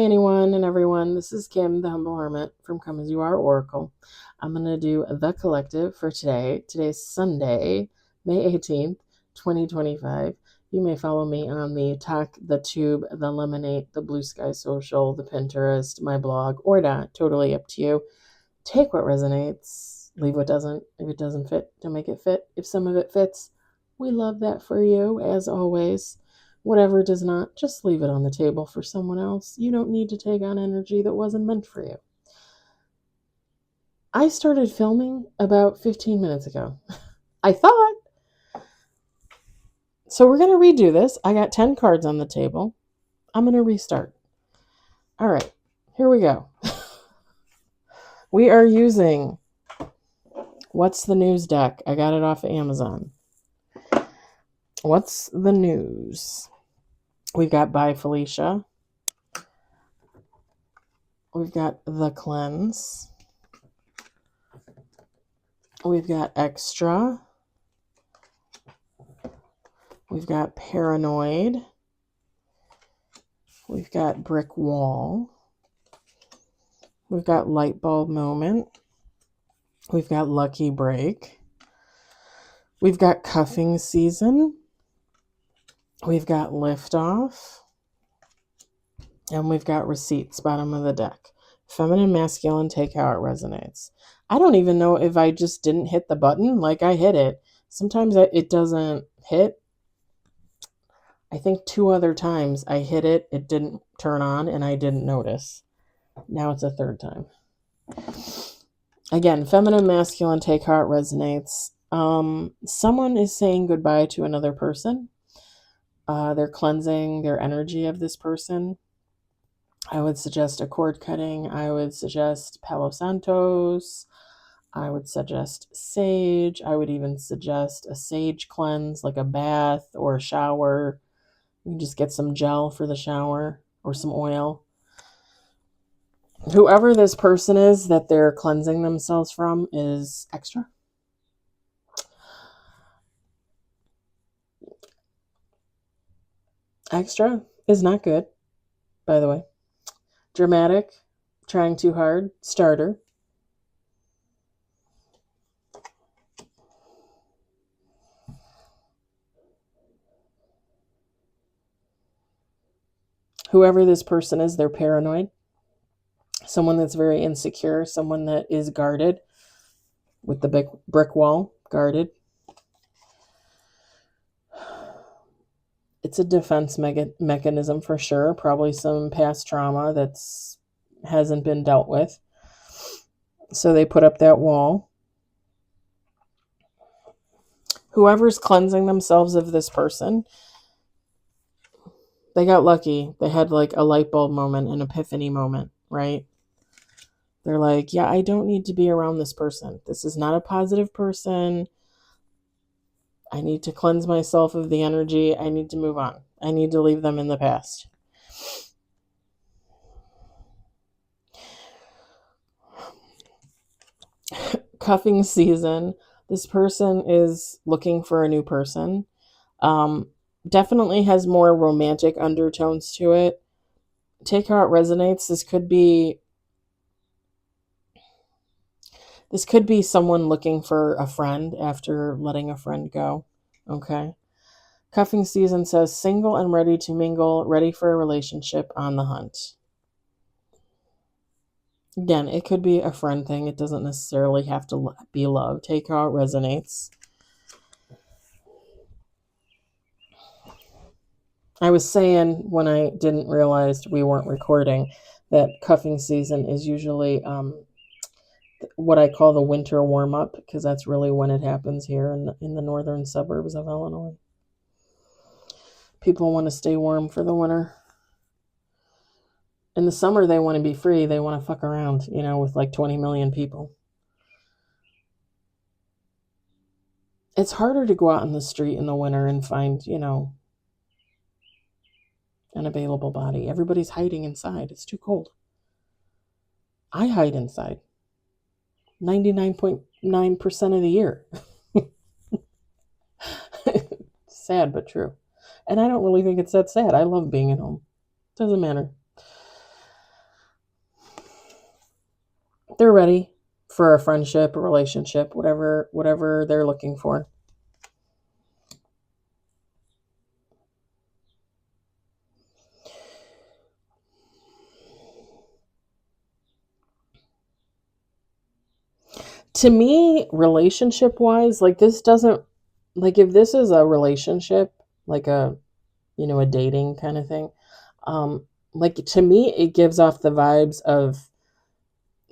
anyone and everyone. This is Kim, the Humble Hermit from Come As You Are Oracle. I'm going to do the collective for today. Today's Sunday, May 18th, 2025. You may follow me on the Talk, the Tube, the Lemonade, the Blue Sky Social, the Pinterest, my blog, or not. Totally up to you. Take what resonates, leave what doesn't. If it doesn't fit, don't make it fit. If some of it fits, we love that for you, as always. Whatever does not, just leave it on the table for someone else. You don't need to take on energy that wasn't meant for you. I started filming about 15 minutes ago. I thought. So we're going to redo this. I got 10 cards on the table. I'm going to restart. All right, here we go. We are using What's the News deck. I got it off of Amazon. What's the news? We've got Bye Felicia. We've got The Cleanse. We've got Extra. We've got Paranoid. We've got Brick Wall. We've got Light Bulb Moment. We've got Lucky Break. We've got Cuffing Season. We've got Liftoff. And we've got Receipts, bottom of the deck. Feminine, masculine, take how it resonates. I don't even know if I just didn't hit the button. Like, I hit it. Sometimes it doesn't hit. I think 2 other times I hit it, it didn't turn on, and I didn't notice. Now it's a 3rd time. Again, feminine, masculine, take how it resonates. Someone is saying goodbye to another person. They're cleansing their energy of this person. I would suggest a cord cutting. I would suggest Palo Santos. I would suggest sage. I would even suggest a sage cleanse, like a bath or a shower. You can just get some gel for the shower or some oil. Whoever this person is that they're cleansing themselves from is extra. Extra is not good, by the way. Dramatic, trying too hard, starter. Whoever this person is, they're paranoid. Someone that's very insecure, someone that is guarded with the big brick wall, guarded. It's a defense mechanism for sure. Probably some past trauma that's hasn't been dealt with. So they put up that wall. Whoever's cleansing themselves of this person, they got lucky. They had like a light bulb moment, an epiphany moment, right? They're like, yeah, I don't need to be around this person. This is not a positive person. I need to cleanse myself of the energy. I need to move on. I need to leave them in the past. Cuffing season. This person is looking for a new person. Definitely has more romantic undertones to it. Take how it resonates. This could be someone looking for a friend after letting a friend go. Okay. Cuffing season says single and ready to mingle, ready for a relationship, on the hunt. Again, it could be a friend thing. It doesn't necessarily have to be love. Take how it resonates. I was saying when I didn't realize we weren't recording that cuffing season is usually what I call the winter warm-up, because that's really when it happens here in the northern suburbs of Illinois. People want to stay warm for the winter. In the summer, they want to be free. They want to fuck around, with like 20 million people. It's harder to go out in the street in the winter and find, an available body. Everybody's hiding inside. It's too cold. I hide inside 99.9% of the year. Sad, but true. And I don't really think it's that sad. I love being at home. Doesn't matter. They're ready for a friendship, a relationship, whatever they're looking for. To me, relationship wise, like this doesn't, like if this is a relationship, like a dating kind of thing, like to me it gives off the vibes of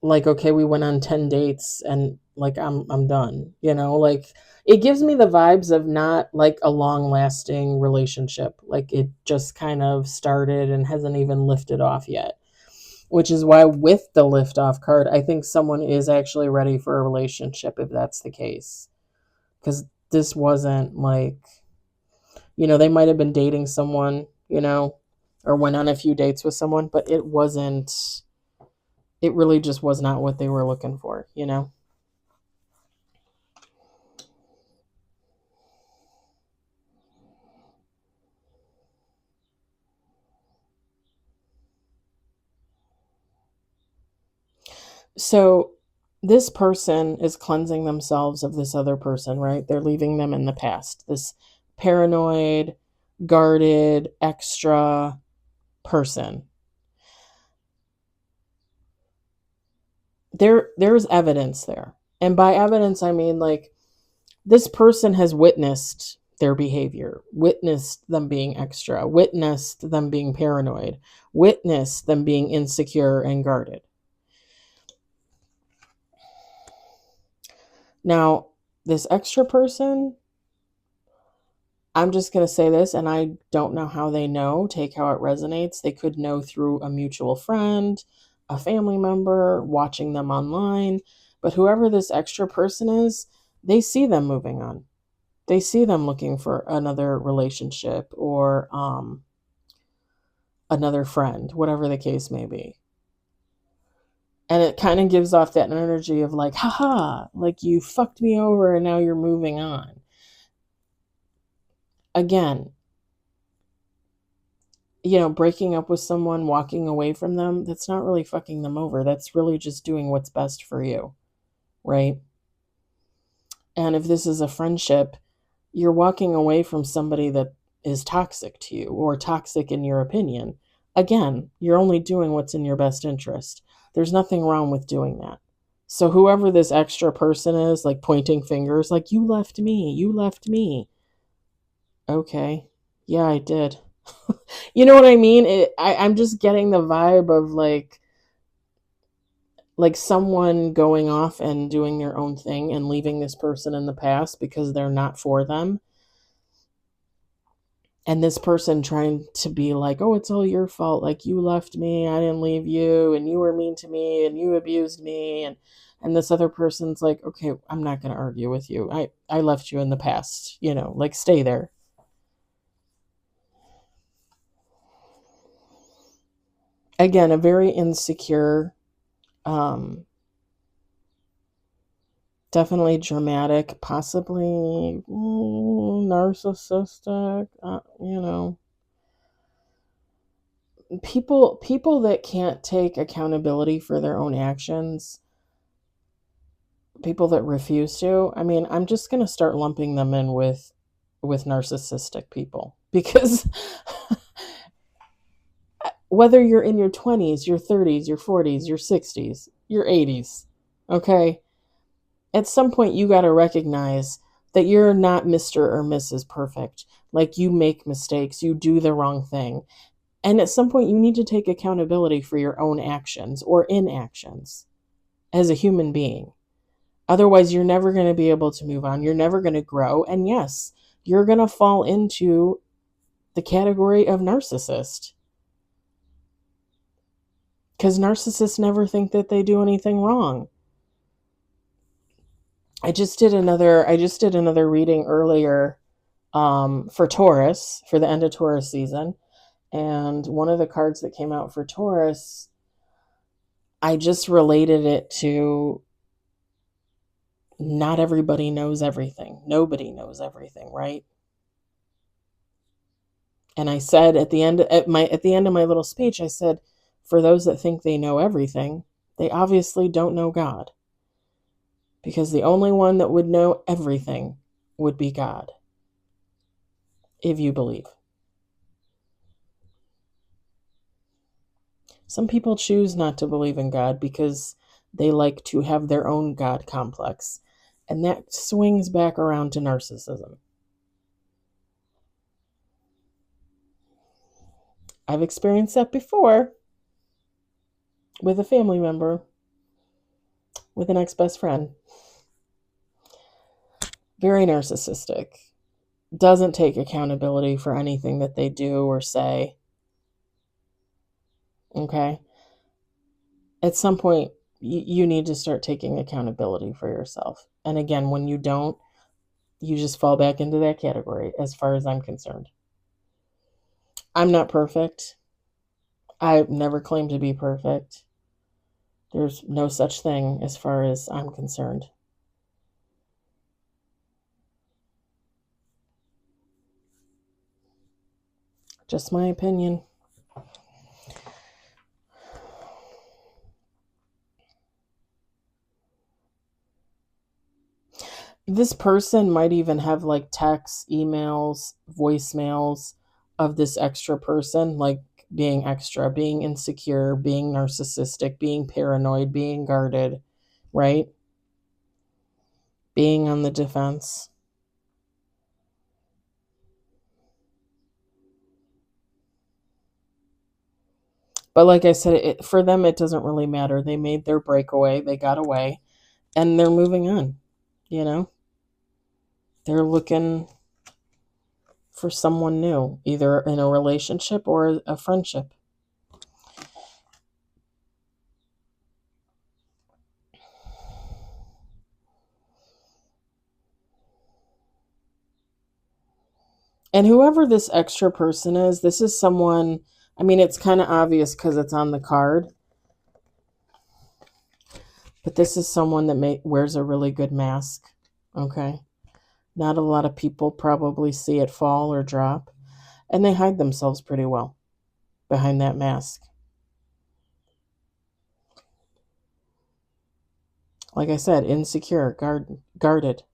like, okay, we went on 10 dates and like I'm done, like it gives me the vibes of not like a long lasting relationship, like it just kind of started and hasn't even lifted off yet, which is why with the lift off card I think someone is actually ready for a relationship if that's the case, because this wasn't like, they might have been dating someone, or went on a few dates with someone, but it really just was not what they were looking for. So this person is cleansing themselves of this other person, right? They're leaving them in the past. This paranoid, guarded, extra person. There's evidence there. And by evidence I mean like this person has witnessed their behavior, witnessed them being extra, witnessed them being paranoid, witnessed them being insecure and guarded. Now, this extra person, I'm just going to say this, and I don't know how they know. Take how it resonates. They could know through a mutual friend, a family member, watching them online. But whoever this extra person is, they see them moving on. They see them looking for another relationship or another friend, whatever the case may be. And it kind of gives off that energy of like, haha, like you fucked me over and now you're moving on. Again, breaking up with someone, walking away from them, that's not really fucking them over. That's really just doing what's best for you, right? And if this is a friendship, you're walking away from somebody that is toxic to you or toxic in your opinion. Again, you're only doing what's in your best interest. There's nothing wrong with doing that. So whoever this extra person is, like pointing fingers, like you left me, you left me. Okay. Yeah, I did. You know what I mean? I'm just getting the vibe of like someone going off and doing their own thing and leaving this person in the past because they're not for them. And this person trying to be like, oh, it's all your fault. Like you left me, I didn't leave you, and you were mean to me and you abused me. And this other person's like, okay, I'm not going to argue with you. I left you in the past, like stay there. Again, a very insecure, definitely dramatic, possibly narcissistic, people that can't take accountability for their own actions, people that refuse to. I mean, I'm just going to start lumping them in with narcissistic people because whether you're in your 20s, your 30s, your 40s, your 60s, your 80s, okay? At some point you got to recognize that you're not Mr. or Mrs. Perfect. Like you make mistakes, you do the wrong thing. And at some point you need to take accountability for your own actions or inactions as a human being. Otherwise, you're never going to be able to move on. You're never going to grow. And yes, you're going to fall into the category of narcissist. Because narcissists never think that they do anything wrong. I just did another reading earlier for Taurus, for the end of Taurus season. And one of the cards that came out for Taurus, I just related it to not everybody knows everything. Nobody knows everything, right? And I said at the end of my little speech, I said, for those that think they know everything, They obviously don't know God, because the only one that would know everything would be God, if you believe. Some people choose not to believe in God because they like to have their own God complex, and that swings back around to narcissism. I've experienced that before with a family member, with an ex-best friend. Very narcissistic. Doesn't take accountability for anything that they do or say. Okay? At some point, you need to start taking accountability for yourself. And again, when you don't, you just fall back into that category, as far as I'm concerned. I'm not perfect. I never claim to be perfect. There's no such thing as far as I'm concerned. Just my opinion. This person might even have like texts, emails, voicemails of this extra person, like being extra, being insecure, being narcissistic, being paranoid, being guarded, right? Being on the defense. But like I said, for them, it doesn't really matter. They made their breakaway, they got away, and they're moving on, you know? They're looking for someone new, either in a relationship or a friendship. And whoever this extra person is, this is someone, I mean, it's kind of obvious because it's on the card, but this is someone that wears a really good mask, okay? Not a lot of people probably see it fall or drop, and they hide themselves pretty well behind that mask. Like I said, insecure, guarded.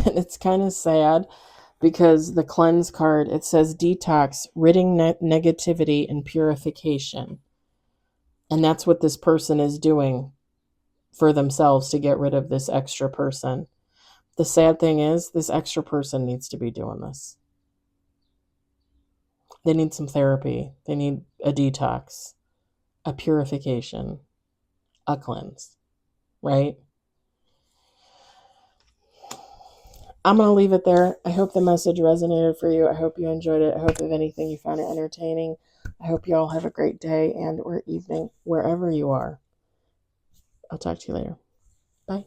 And it's kind of sad because the cleanse card, it says detox, ridding negativity and purification. And that's what this person is doing for themselves to get rid of this extra person. The sad thing is, this extra person needs to be doing this. They need some therapy. They need a detox, a purification, a cleanse, right? I'm going to leave it there. I hope the message resonated for you. I hope you enjoyed it. I hope, if anything, you found it entertaining. I hope you all have a great day and or evening wherever you are. I'll talk to you later. Bye.